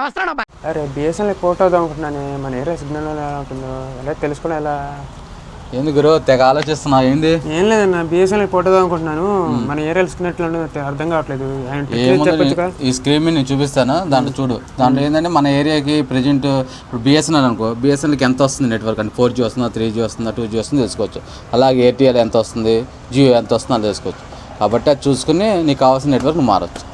వస్తాను. అరే BSNL port అవుదాం అనుకుంటున్నాను. మన ఏరియా సిగ్నల్ ఎలా ఉంటుందో ఎలా తెలుసుకుని ఎలా ఎందుకు తెగ ఆలోచిస్తున్నా? ఏంది? ఏం లేదన్న, బిఎస్ఎన్ఎల్ పోర్ట్ అవుదాం అనుకుంటున్నాను. మన ఏరియాలో సిగ్నల్ అర్థం కావట్లేదు. ఈ స్క్రీన్ మీద నేను చూపిస్తాను, దాంట్లో చూడు. దాంట్లో ఏంటంటే మన ఏరియాకి ప్రజెంట్ ఇప్పుడు బిఎస్ఎన్ఎల్ అనుకో, బిఎస్ఎన్ఎల్కి ఎంత వస్తుంది నెట్వర్క్ అంటే 4G వస్తుందా, 3G వస్తుందా, 2G వస్తుందో తెలుసుకోవచ్చు. అలాగే ఎయిర్టెల్ ఎంత వస్తుంది, జియో ఎంత వస్తుందో అది తెలుసుకోవచ్చు. కాబట్టి అది చూసుకుని నీకు కావాల్సిన నెట్వర్క్ మారచ్చు.